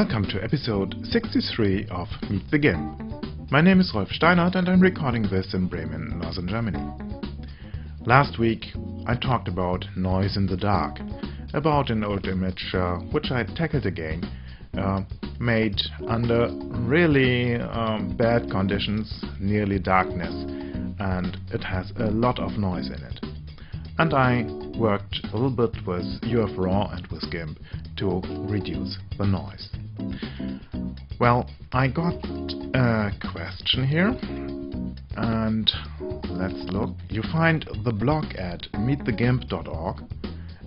Welcome to episode 63 of Meet the GIMP. My name is Rolf Steinert and I'm recording this in Bremen, northern Germany. Last week I talked about noise in the dark, about an old image which I tackled again, made under really bad conditions, nearly darkness, and it has a lot of noise in it. And I worked a little bit with UF-Raw and with GIMP to reduce the noise. Well, I got a question here, and let's look. You find the blog at meetthegimp.org,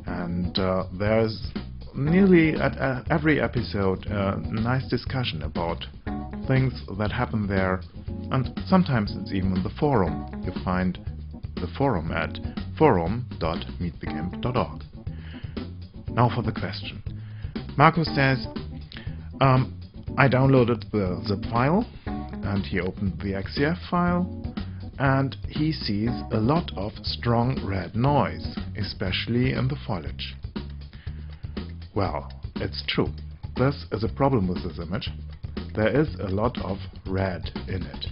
and there's nearly at every episode a nice discussion about things that happen there, and sometimes it's even the forum. You find the forum at forum.meetthegimp.org. Now for the question. Markus says, I downloaded the zip file and he opened the XCF file and he sees a lot of strong red noise, especially in the foliage. Well, it's true. This is a problem with this image. There is a lot of red in it.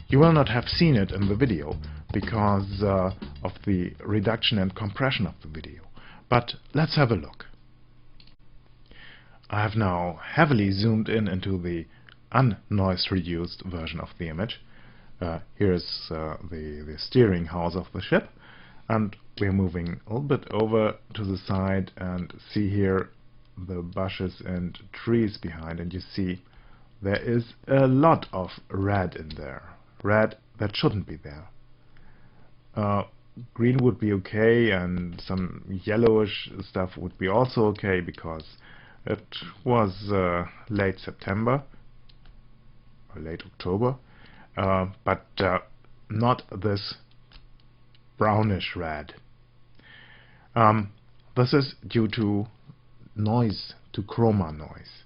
You will not have seen it in the video because of the reduction and compression of the video. But let's have a look. I have now heavily zoomed in into the unnoise reduced version of the image. Here's the steering house of the ship, and we're moving a little bit over to the side and see here the bushes and trees behind, and you see there is a lot of red in there. Red that shouldn't be there. Green would be okay, and some yellowish stuff would be also okay because it was late September or late October, but not this brownish red. This is due to noise, to chroma noise,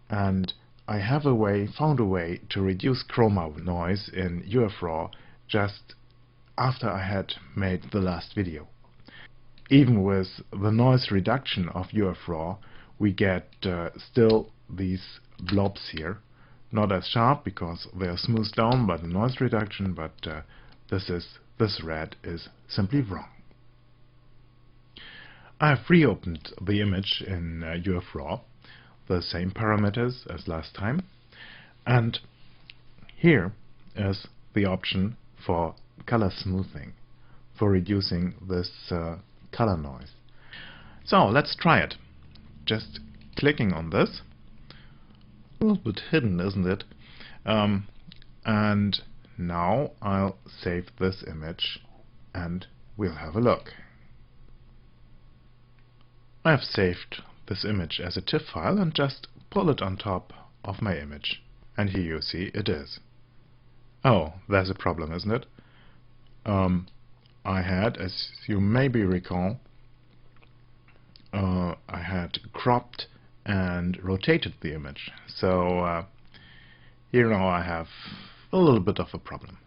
and I have found a way to reduce chroma noise in UF-Raw just after I had made the last video. Even with the noise reduction of UF-Raw, we get still these blobs here, not as sharp because they are smoothed down by the noise reduction, but this red is simply wrong. I have reopened the image in UF-Raw, the same parameters as last time, and here is the option for color smoothing, for reducing this color noise. So let's try it. Just clicking on this, a little bit hidden, isn't it? And now I'll save this image and we'll have a look. I have saved this image as a TIFF file and just pull it on top of my image, and here you see it is. Oh, there's a problem, isn't it? I had, as you maybe recall, I had cropped and rotated the image. So here now I have a little bit of a problem.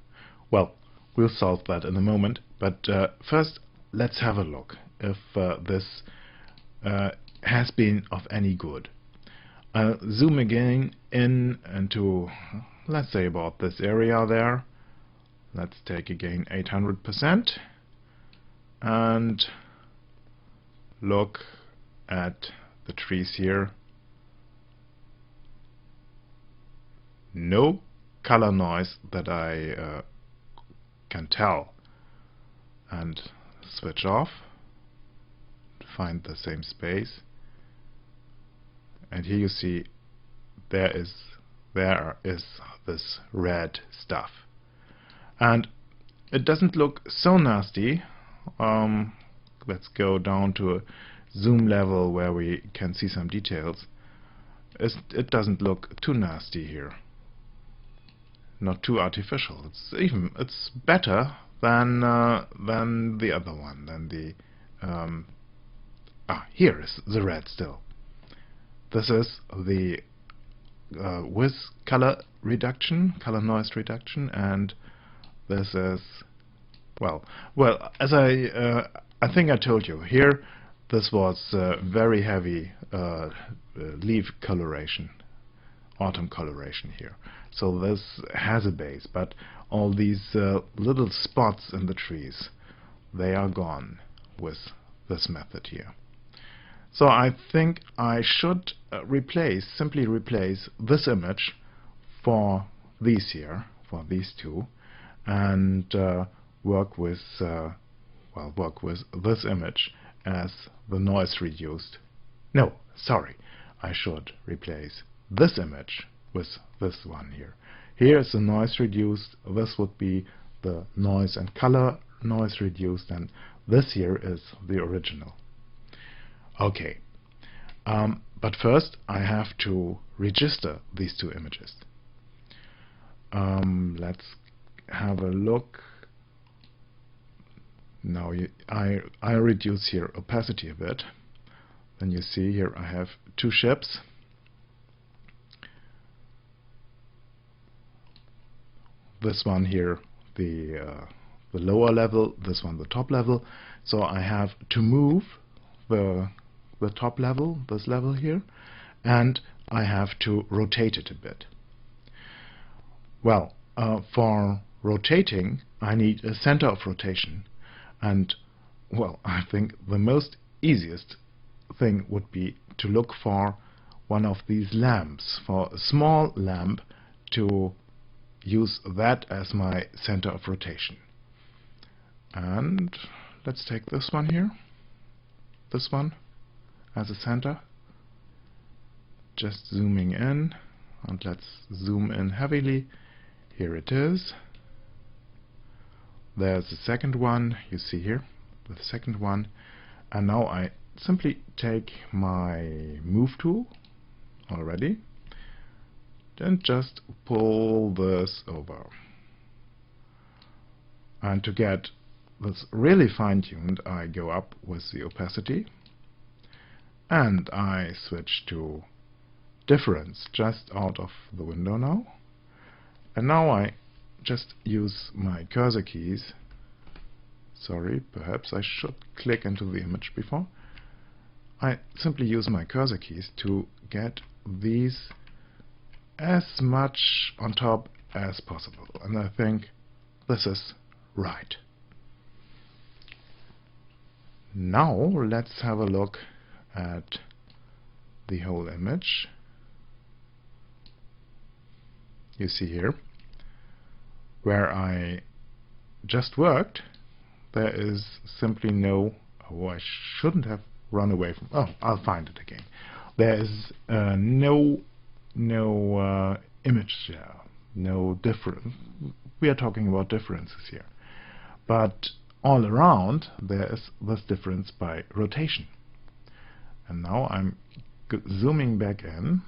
Well, we'll solve that in a moment, but first let's have a look if this has been of any good. I'll zoom again in into, let's say, about this area there. Let's take again 800% and look at the trees here. No color noise that I can tell. And switch off to find the same space. And here you see there is this red stuff. And it doesn't look so nasty. Let's go down to a zoom level where we can see some details. It doesn't look too nasty here. Not too artificial. It's better than the other one. Than the here is the red still. This is the with color noise reduction, and this is well as I think I told you here. this was very heavy leaf coloration, autumn coloration here. So this has a base, but all these little spots in the trees, they are gone with this method here. So I think I should simply replace this image for these here, for these two, and work with this image as the noise reduced. No, sorry, I should replace this image with this one here. Here is the noise reduced, this would be the noise and color noise reduced, and this here is the original. Okay, but first I have to register these two images. Let's have a look. Now I reduce here opacity a bit. Then you see here I have two ships. This one here the lower level, this one the top level. So I have to move the top level, this level here, and I have to rotate it a bit. Well, for rotating I need a center of rotation, and well, I think the most easiest thing would be to look for one of these lamps, for a small lamp, to use that as my center of rotation. And let's take this one here, this one as a center. Just zooming in, and let's zoom in heavily. Here it is. There's the second one, you see here, the second one. And now I simply take my move tool already and just pull this over. And to get this really fine-tuned, I go up with the opacity and I switch to difference just out of the window now. And now I just use my cursor keys. Sorry, perhaps I should click into the image before. I simply use my cursor keys to get these as much on top as possible, and I think this is right. Now let's have a look at the whole image. You see here where I just worked, there is simply no, oh, I shouldn't have run away from, oh, I'll find it again. There is no image there, no difference. We are talking about differences here, but all around there is this difference by rotation. And now I'm zooming back in.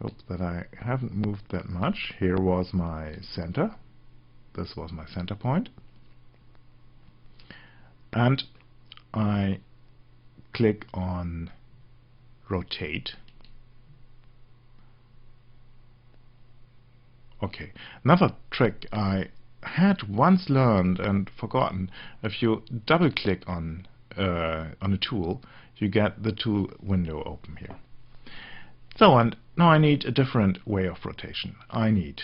Hope that I haven't moved that much. Here was my center. This was my center point. And I click on rotate. Okay, another trick I had once learned and forgotten: if you double click on a tool, you get the tool window open here. So, and now I need a different way of rotation. I need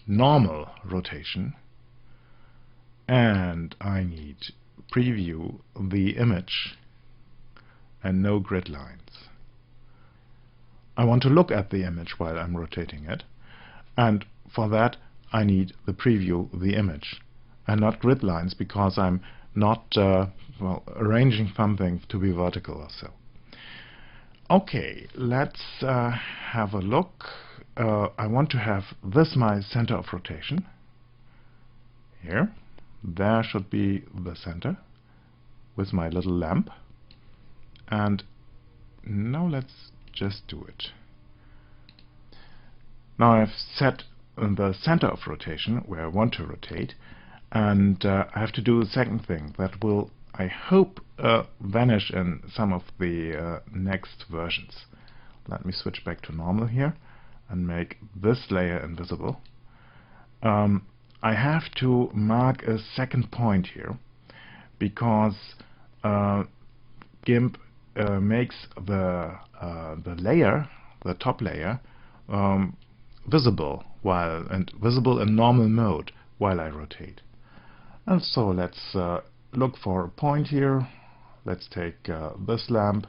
normal rotation, and I need preview the image and no grid lines. I want to look at the image while I'm rotating it, and for that I need the preview the image and not grid lines, because I'm not well, arranging something to be vertical or so. Okay, let's have a look. I want to have this my center of rotation. Here, there should be the center with my little lamp. And now let's just do it. Now I've set the center of rotation where I want to rotate, and I have to do the second thing that will, I hope, vanish in some of the next versions. Let me switch back to normal here and make this layer invisible. I have to mark a second point here, because GIMP makes the layer, the top layer, visible visible in normal mode while I rotate. And so let's look for a point here. Let's take this lamp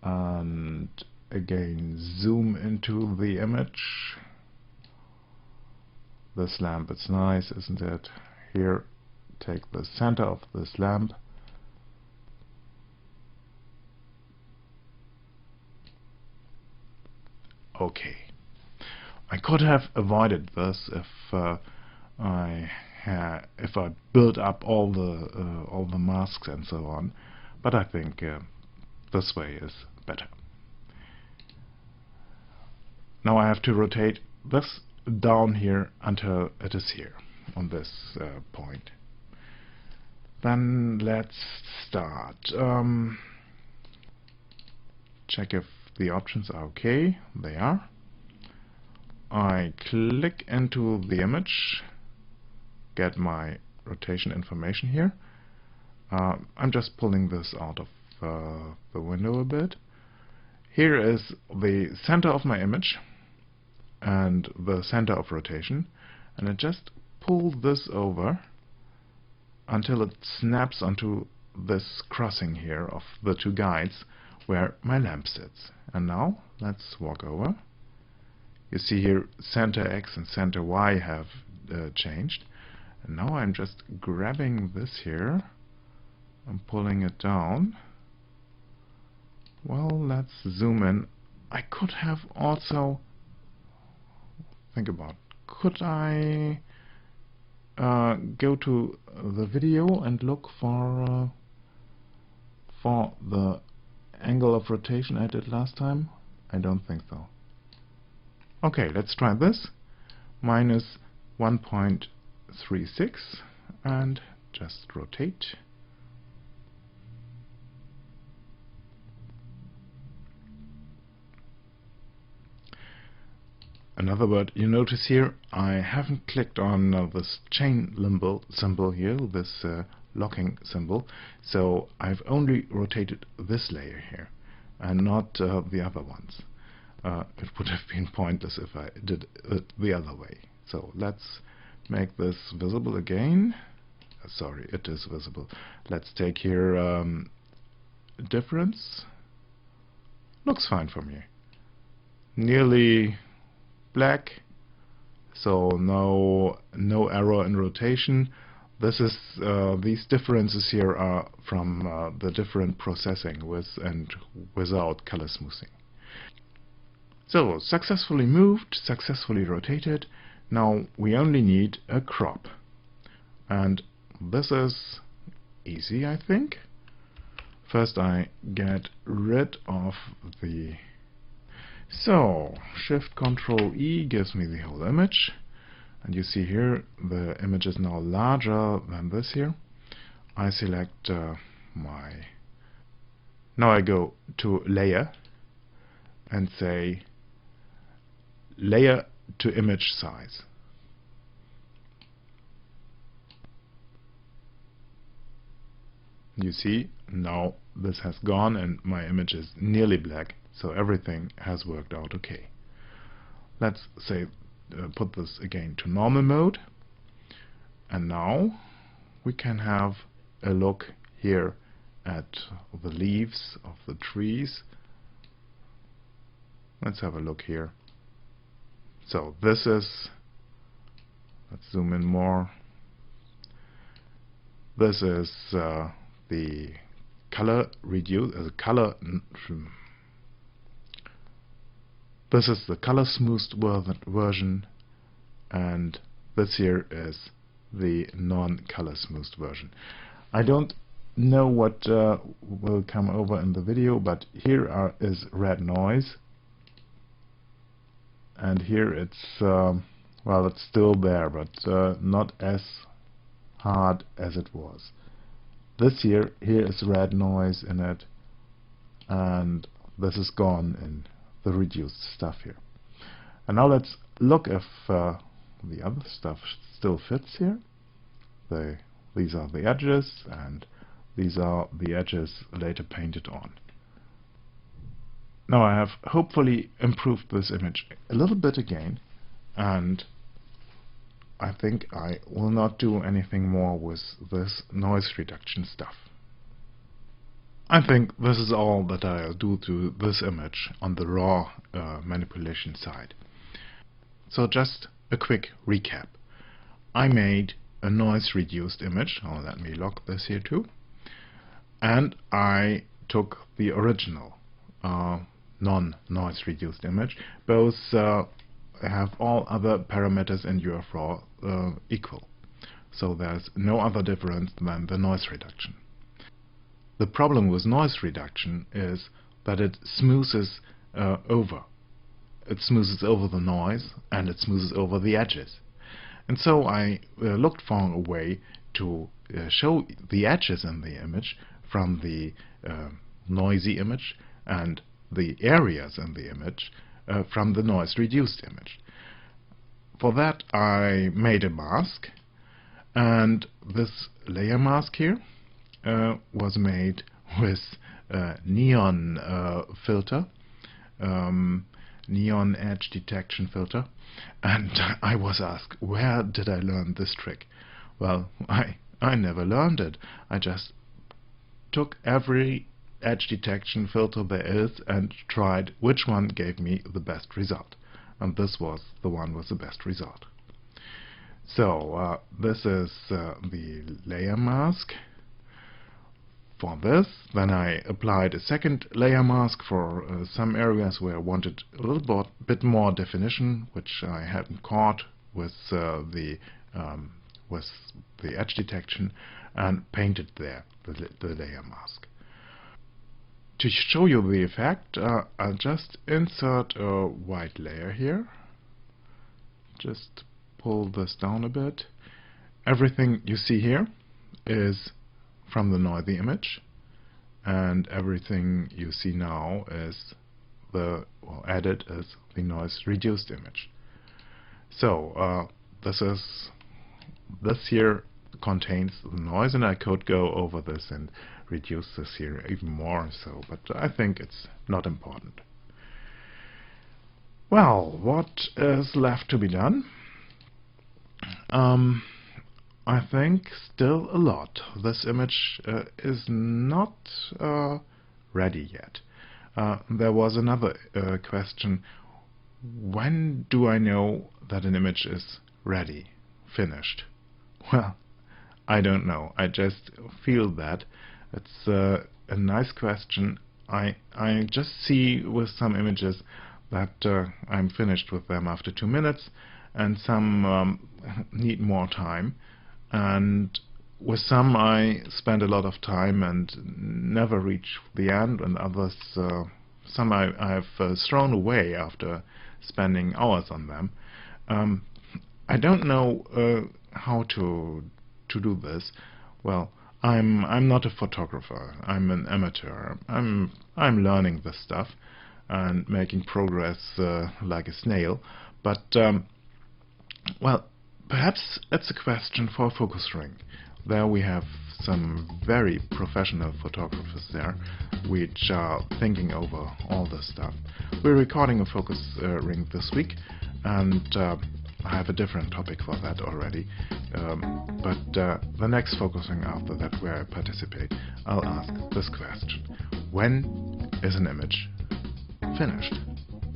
and again zoom into the image. This lamp, it's nice, isn't it? Here, take the center of this lamp. Okay. I could have avoided this if I built up all the masks and so on, but I think this way is better. Now I have to rotate this down here until it is here on this point. Then let's start. Check if the options are okay. They are. I click into the image, get my rotation information here. I'm just pulling this out of the window a bit. Here is the center of my image and the center of rotation, and I just pull this over until it snaps onto this crossing here of the two guides where my lamp sits. And now let's walk over. You see here center X and center Y have changed, and now I'm just grabbing this here and pulling it down. Well, let's zoom in. I could have also think about, could I go to the video and look for the angle of rotation I did last time? I don't think so. Okay, let's try this. Minus 1.36 and just rotate. Another word you notice here, I haven't clicked on this chain symbol here, this locking symbol, so I've only rotated this layer here and not the other ones. It would have been pointless if I did it the other way. So let's make this visible again. Sorry, it is visible. Let's take here difference. Looks fine for me. Nearly black, so no error in rotation. This is these differences here are from the different processing with and without color smoothing. So successfully moved, successfully rotated. Now we only need a crop, and this is easy, I think. First I get rid of the Shift Control E gives me the whole image, and you see here the image is now larger than this here. I select now I go to Layer and say Layer to Image Size. You see now this has gone and my image is nearly black. So everything has worked out okay. Let's say put this again to normal mode, and now we can have a look here at the leaves of the trees. Let's have a look here. So this is, let's zoom in more. This is the color This is the color smoothed version, and this here is the non-color smoothed version. I don't know what will come over in the video, but here is red noise, and here it's well, it's still there, but not as hard as it was. This here is red noise in it, and this is gone in the reduced stuff here. And now let's look if the other stuff still fits here. These are the edges, and These are the edges later painted on. Now I have hopefully improved this image a little bit again, and I think I will not do anything more with this noise reduction stuff. I think this is all that I'll do to this image on the raw manipulation side. So just a quick recap. I made a noise reduced image. Oh, let me lock this here too. And I took the original non-noise reduced image. Both have all other parameters in UF-Raw equal. So there's no other difference than the noise reduction. The problem with noise reduction is that it smoothes over. It smoothes over the noise and it smoothes over the edges. And so I looked for a way to show the edges in the image from the noisy image and the areas in the image from the noise reduced image. For that I made a mask, and this layer mask here was made with neon filter, neon edge detection filter, and I was asked, where did I learn this trick? Well, I never learned it. I just took every edge detection filter there is and tried which one gave me the best result, and this was the one with the best result. So this is the layer mask. For this, then I applied a second layer mask for some areas where I wanted a little bit more definition, which I hadn't caught with the edge detection, and painted there the layer mask. To show you the effect, I'll just insert a white layer here. Just pull this down a bit. Everything you see here is from the noisy image, and everything you see now is added as the noise reduced image. So this here contains the noise, and I could go over this and reduce this here even more, so, but I think it's not important. Well, what is left to be done? I think still a lot. This image is not ready yet. There was another question: when do I know that an image is ready, finished? Well, I don't know. I just feel that. It's a nice question. I just see with some images that I'm finished with them after 2 minutes, and some need more time. And with some I spend a lot of time and never reach the end, and others, some I've thrown away after spending hours on them. I don't know how to do this. Well, I'm not a photographer. I'm an amateur. I'm learning this stuff and making progress like a snail. But well, perhaps it's a question for a focus ring. There we have some very professional photographers there which are thinking over all this stuff. We're recording a focus ring this week, and I have a different topic for that already. But the next focus ring after that, where I participate, I'll ask this question: when is an image finished?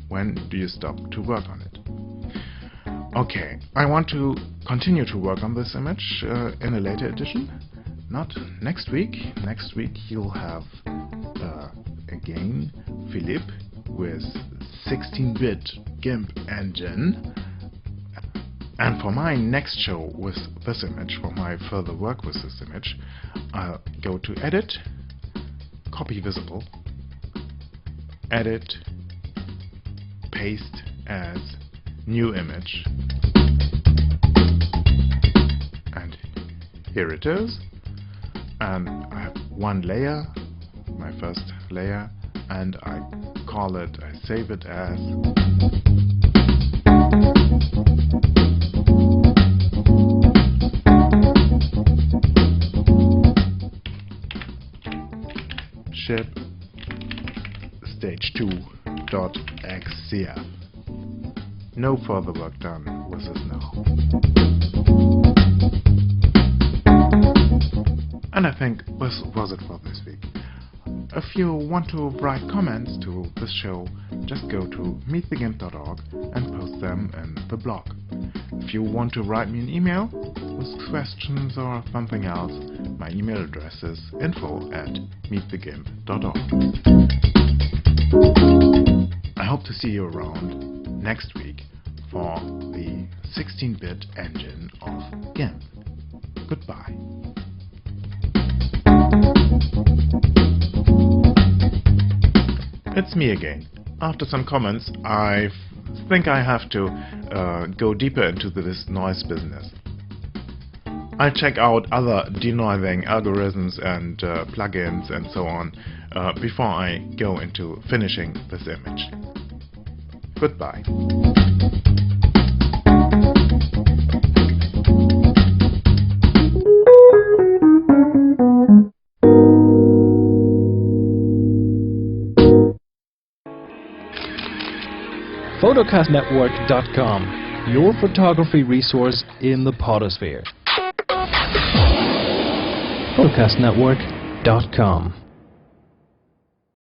When do you stop to work on it? Okay, I want to continue to work on this image in a later edition. Not next week. Next week you'll have again Philippe with 16-bit GIMP engine. And for my next show with this image, for my further work with this image, I'll go to Edit, Copy Visible, Edit, Paste as New Image. And here it is. And I have one layer, my first layer, and I call it, I save it as ship stage2.xcf. No further work done with this now. And I think this was it for this week. If you want to write comments to this show, just go to meetthegimp.org and post them in the blog. If you want to write me an email with questions or something else, my email address is info@meetthegimp.org. I hope to see you around next week for the 16-bit engine of GIMP. Goodbye. It's me again. After some comments, I think I have to go deeper into this noise business. I'll check out other denoising algorithms and plugins and so on before I go into finishing this image. Goodbye. photocastnetwork.com, your photography resource in the podosphere. photocastnetwork.com